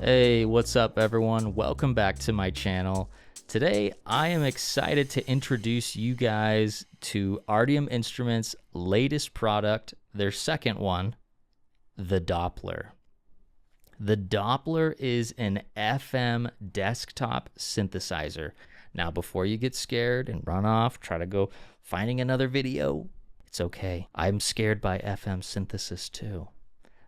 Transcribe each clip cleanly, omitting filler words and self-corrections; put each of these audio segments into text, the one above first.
Hey, what's up everyone? Welcome back to my channel. Today, I am excited to introduce you guys to Artium Instruments' latest product, their second one, the Doppler. The Doppler is an FM desktop synthesizer. Now, before you get scared and run off, try to go finding another video, it's okay. I'm scared by FM synthesis too.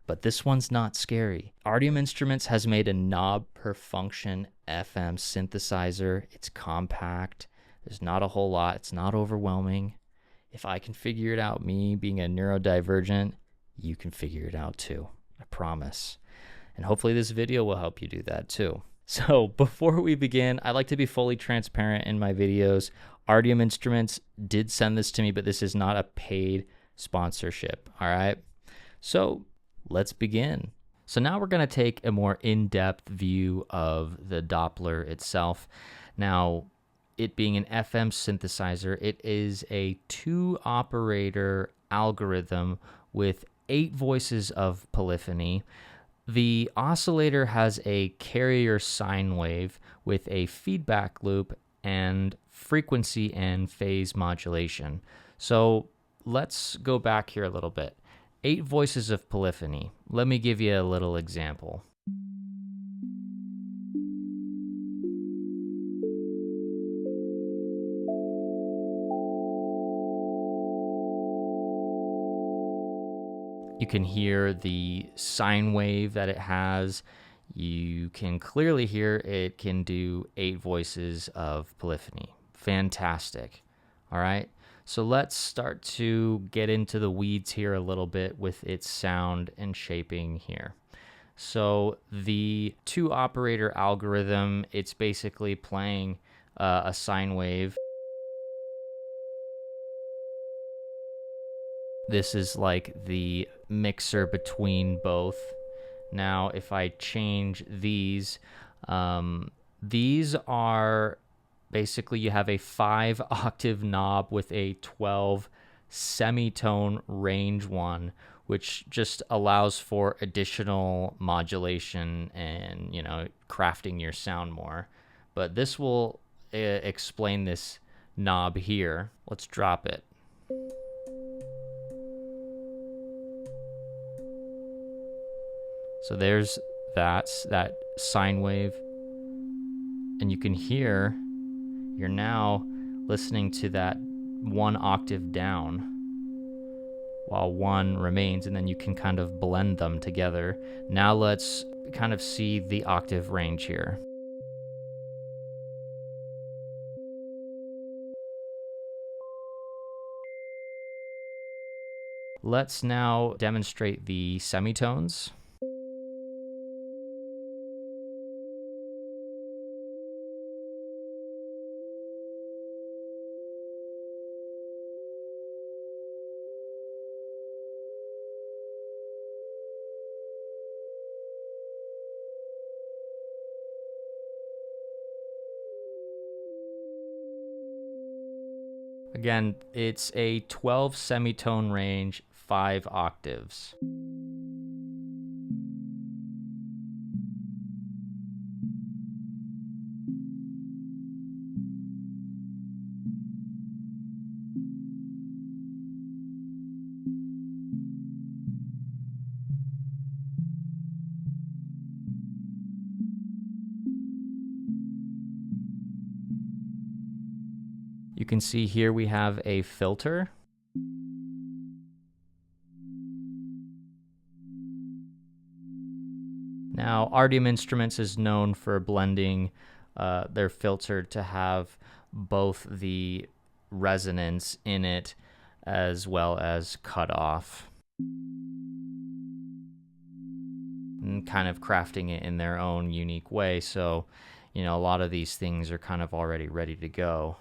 But this one's not scary. Artium Instruments has made a knob per function FM synthesizer. It's compact. There's not a whole lot. It's not overwhelming. If I can figure it out, me being a neurodivergent, you can figure it out too. I promise. And hopefully this video will help you do that too. So before we begin, I like to be fully transparent in my videos. Artium Instruments did send this to me, but this is not a paid sponsorship, all right? So let's begin. So now we're going to take a more in-depth view of the Doppler itself. Now, it being an FM synthesizer, it is a 2-operator algorithm with 8 voices of polyphony. The oscillator has a carrier sine wave with a feedback loop and frequency and phase modulation. So let's go back here a little bit. 8 voices of polyphony. Let me give you a little example. You can hear the sine wave that it has. You can clearly hear it can do 8 voices of polyphony. Fantastic. All right. So let's start to get into the weeds here a little bit with its sound and shaping here. So the 2-operator algorithm, it's basically playing a sine wave. This is like the mixer between both. Now, if I change these are basically, you have a 5-octave knob with a 12 semitone range one, which just allows for additional modulation and, crafting your sound more. But this will explain this knob here. Let's drop it. So there's that sine wave. And you can hear, you're now listening to that 1 octave down while 1 remains, and then you can kind of blend them together. Now let's kind of see the octave range here. Let's now demonstrate the semitones. Again, it's a 12 semitone range, 5 octaves. You can see here we have a filter. Now, Artium Instruments is known for blending their filter to have both the resonance in it as well as cutoff, and kind of crafting it in their own unique way. So, a lot of these things are kind of already ready to go.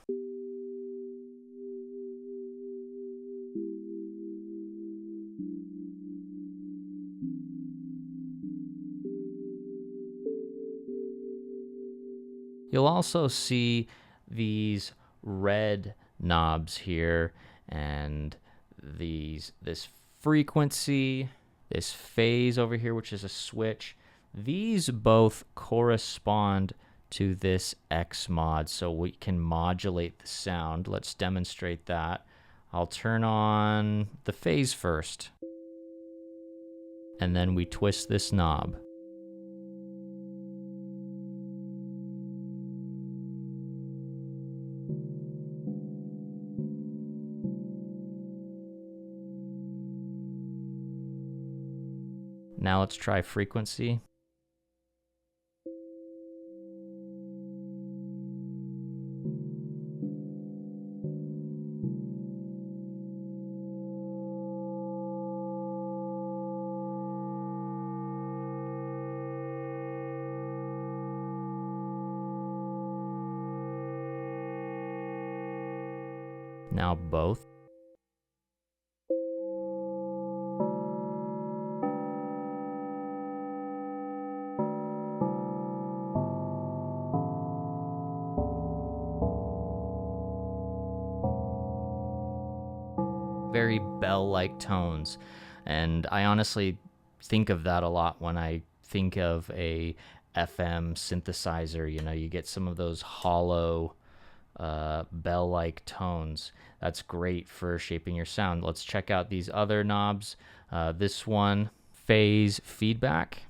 You'll also see these red knobs here and this frequency, this phase over here, which is a switch, These both correspond to this XMod, so we can modulate the sound. Let's demonstrate that. I'll turn on the phase first, and then we twist this knob. Now let's try frequency. Now both. Very bell-like tones, and I honestly think of that a lot when I think of a FM synthesizer. You know, you get some of those hollow bell-like tones. That's great for shaping your sound. Let's check out these other knobs. This one, phase feedback.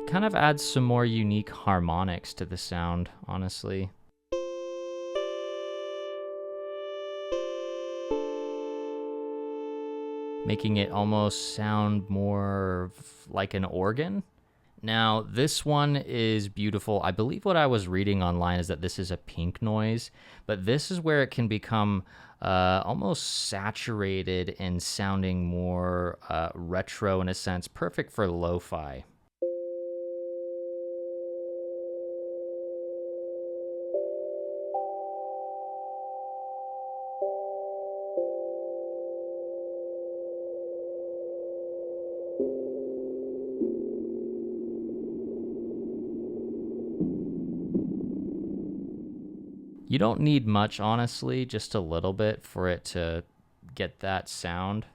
Kind of adds some more unique harmonics to the sound, honestly. Making it almost sound more like an organ. Now, this one is beautiful. I believe what I was reading online is that this is a pink noise, but this is where it can become almost saturated and sounding more retro in a sense, perfect for lo-fi. You don't need much, honestly, just a little bit for it to get that sound.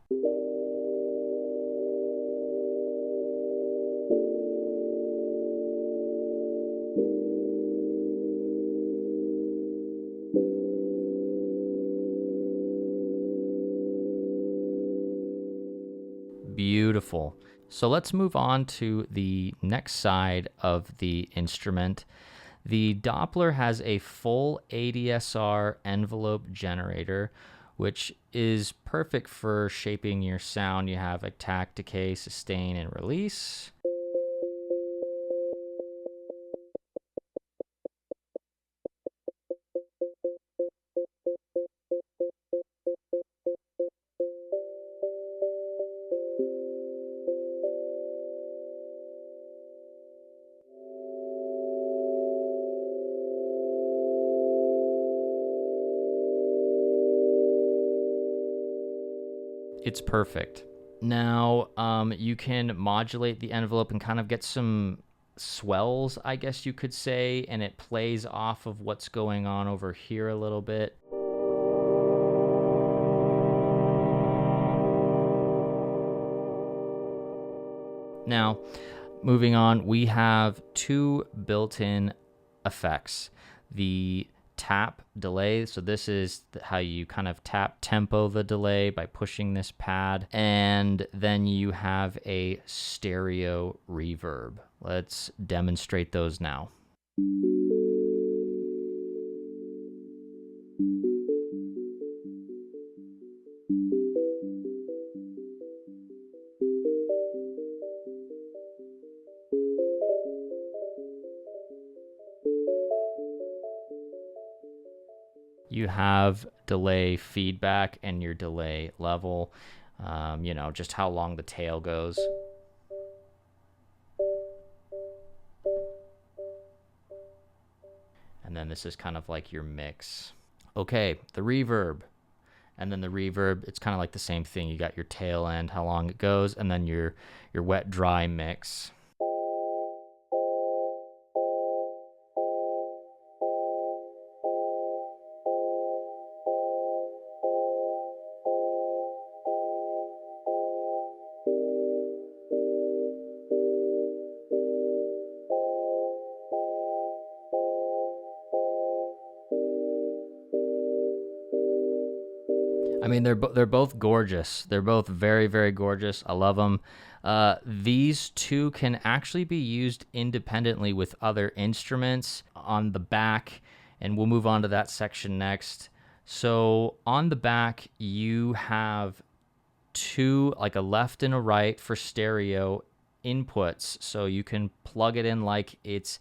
Beautiful. So let's move on to the next side of the instrument. The Doppler has a full ADSR envelope generator, which is perfect for shaping your sound. You have attack, decay, sustain, and release. It's perfect. Now, you can modulate the envelope and kind of get some swells, I guess you could say, and it plays off of what's going on over here a little bit. Now, moving on, we have two built-in effects. The tap delay, so this is how you kind of tap tempo the delay by pushing this pad, and then you have a stereo reverb. Let's demonstrate those now. You have delay feedback and your delay level, you know, just how long the tail goes. And then this is kind of like your mix. Okay, the reverb. And then the reverb, it's kind of like the same thing. You got your tail end, how long it goes, and then your wet dry mix. I mean, they're both gorgeous. They're both very, very gorgeous. I love them. These two can actually be used independently with other instruments on the back, and we'll move on to that section next. So on the back, you have two, like a left and a right for stereo inputs. So you can plug it in like it's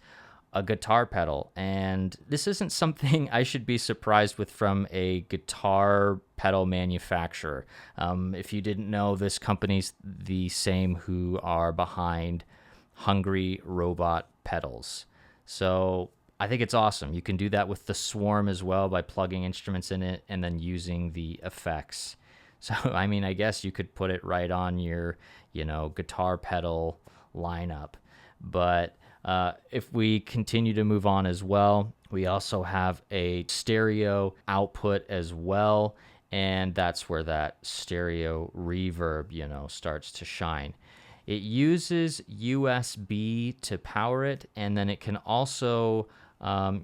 a guitar pedal. And this isn't something I should be surprised with from a guitar pedal manufacturer. If you didn't know, this company's the same who are behind Hungry Robot pedals. So I think it's awesome. You can do that with the Swarm as well by plugging instruments in it and then using the effects. So, I mean, I guess you could put it right on your, guitar pedal lineup. But if we continue to move on as well, we also have a stereo output as well. And that's where that stereo reverb, starts to shine. It uses USB to power it, and then it can also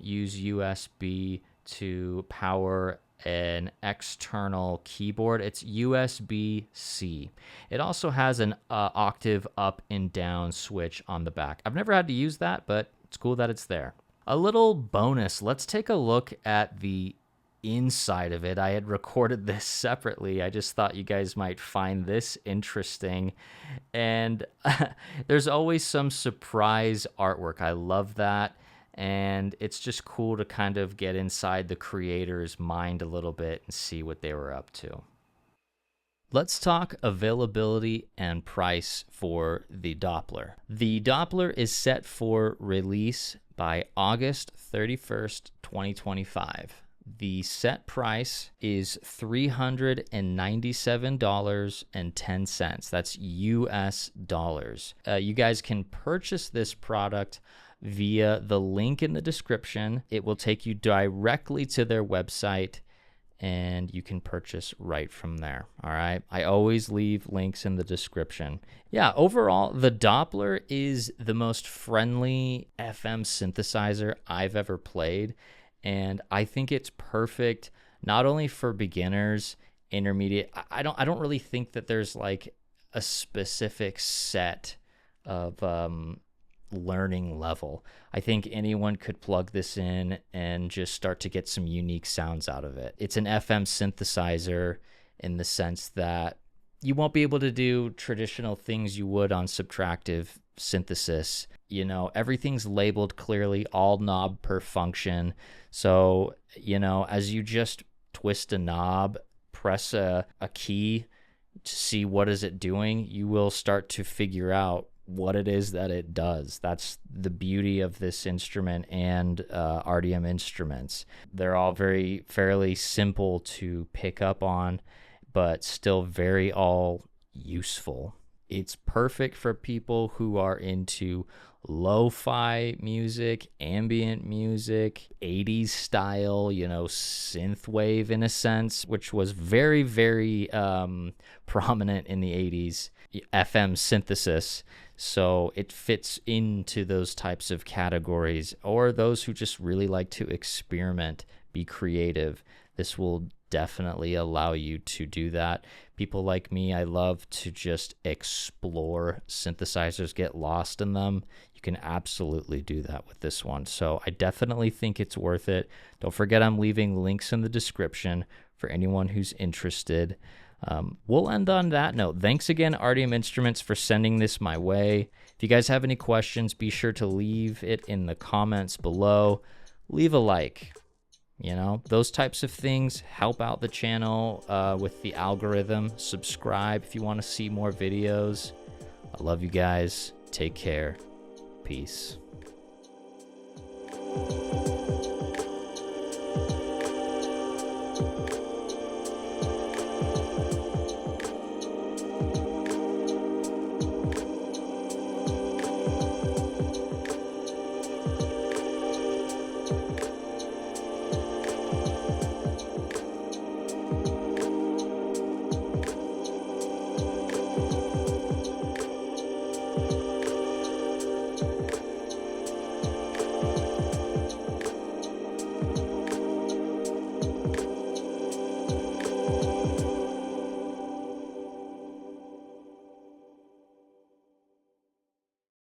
use USB to power an external keyboard. It's USB-C. It also has an octave up and down switch on the back. I've never had to use that, but it's cool that it's there. A little bonus, let's take a look at the inside of it. I had recorded this separately. I just thought you guys might find this interesting. And there's always some surprise artwork. I love that. And it's just cool to kind of get inside the creator's mind a little bit and see what they were up to. Let's talk availability and price for the Doppler. The Doppler is set for release by August 31st, 2025. The set price is $397.10. That's US dollars. You guys can purchase this product via the link in the description. It will take you directly to their website, and you can purchase right from there. All right. I always leave links in the description. Yeah, overall, the Doppler is the most friendly FM synthesizer I've ever played. And I think it's perfect not only for beginners, intermediate. I don't really think that there's like a specific set of learning level. I think anyone could plug this in and just start to get some unique sounds out of it. It's an FM synthesizer in the sense that you won't be able to do traditional things you would on subtractive synthesis. Everything's labeled clearly, all knob per function. So, as you just twist a knob, press a key to see what is it doing, you will start to figure out what it is that it does. That's the beauty of this instrument and Artium instruments. They're all fairly simple to pick up on, but still very all useful. It's perfect for people who are into lo-fi music, ambient music, 80s style, synthwave in a sense, which was very, very prominent in the 80s, FM synthesis. So it fits into those types of categories, or those who just really like to experiment, be creative. This will definitely allow you to do that. People like me, I love to just explore synthesizers, get lost in them. You can absolutely do that with this one. So I definitely think it's worth it. Don't forget, I'm leaving links in the description for anyone who's interested. We'll end on that note. Thanks again, Artium Instruments, for sending this my way. If you guys have any questions, be sure to leave it in the comments below. Leave a like. Those types of things help out the channel with the algorithm. Subscribe if you want to see more videos. I love you guys. Take care. Peace.